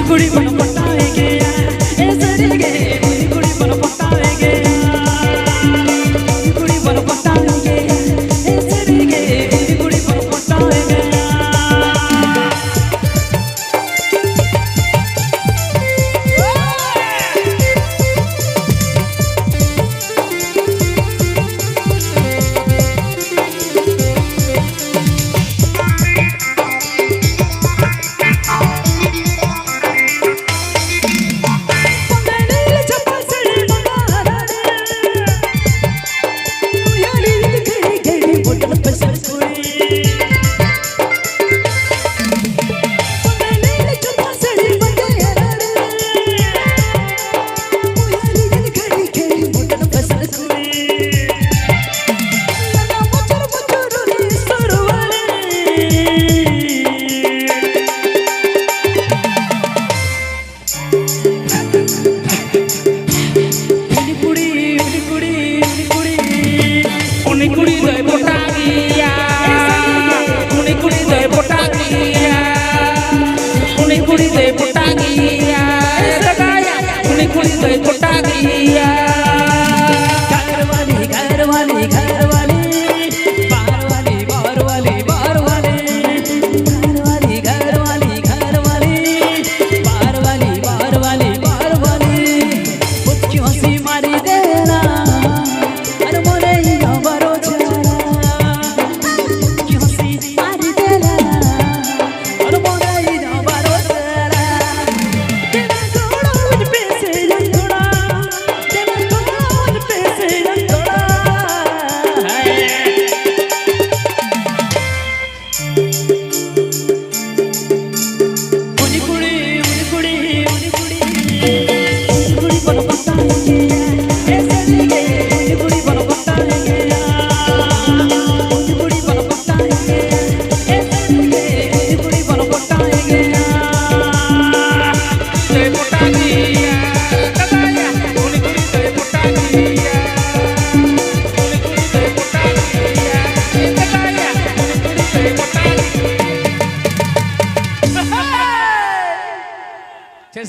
कुड़ी बन पटाएंगे ऐसे गे कुड़ी बन पटाएंगे कुड़ी बन पटाएंगे ऐसे गे कुड़ी बन पटाएंगे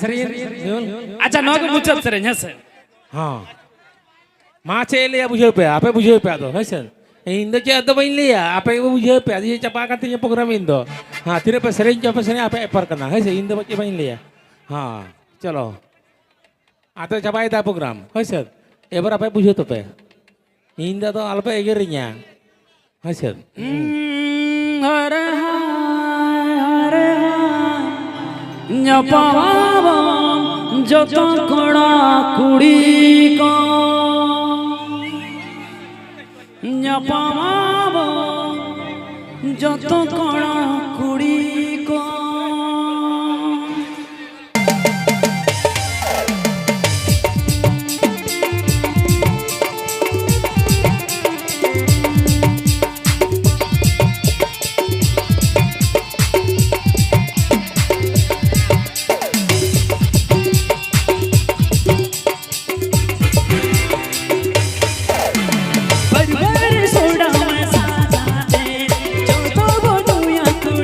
अच्छा नौ के मुचब सर यहाँ से हाँ माँ चले या बुझे पे आपे बुझे पे आदो है सर इंदो चे आदो बन लिया आपे वो बुझे पे आदो ये चपा करते ये प्रोग्राम इंदो हाँ तेरे पे सरें चपा सरें आपे एपर करना है सर इंदो बच्चे बन लिया हाँ चलो आते चपाई था प्रोग्राम है सर एबर आपे बुझे तो पे इंदो तो अल्प एगेरिया है सर हरे हरे न्यापावा जो तो कड़ा कुड़ी को न्यापावा जो तो कड़ा कुड़ी को सोडा में सादा दे जो तो बोलूं या तू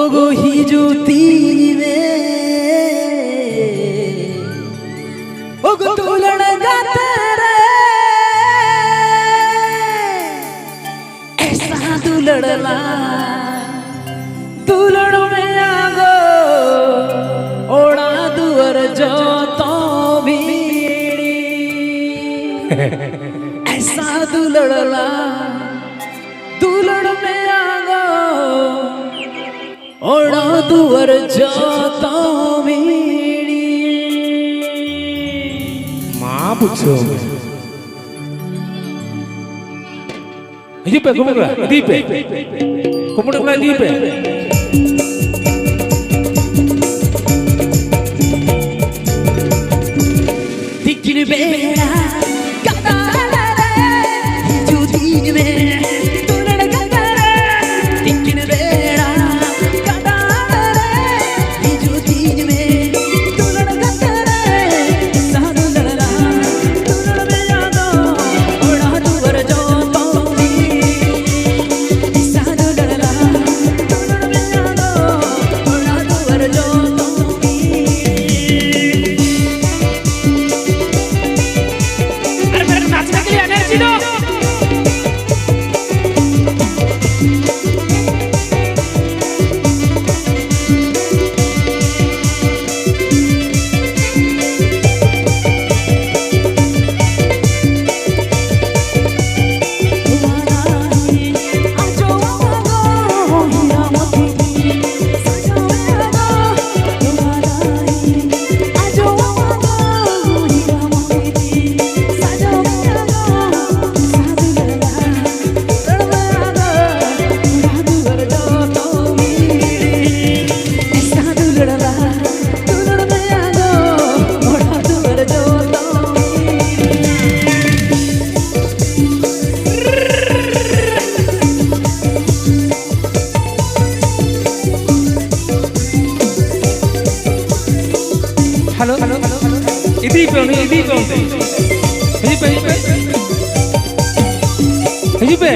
ओगो ही जो तीन में ओगो तुलड़ गाते रे ऐसा तुलड़ला तुलड़ में आगो ओड़ा दुअर जो तो भीड़ी ऐसा तुलड़ला तुलड़ में आगो ओड़ा दुअर जो तो भीड़ी माँ पूछो Hidup kumura, hidup. Kumura kena hidup. Dikin bera, kata lare, judi me, tulan kata. Dikin bera, kata lare, judi me, tulan kata. Sadu lala, tulan me yaado, oda duvar jo tomi. Sadu lala, tulan me yaado, oda duvar jo tomi. अरे मेरे को नाचने के लिए energy दो hello इधी पे नहीं इधी पे होते इधी पे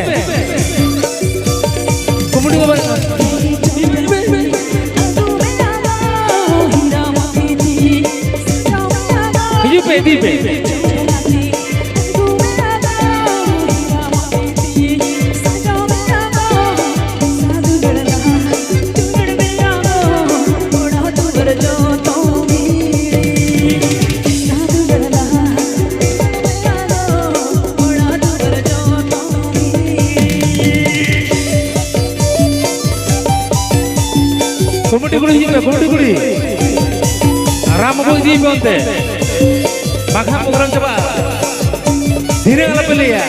कॉमेडी को बात इधी पे Komedi kuri, Ram mau di bonte, maka program coba, diri ala pelia,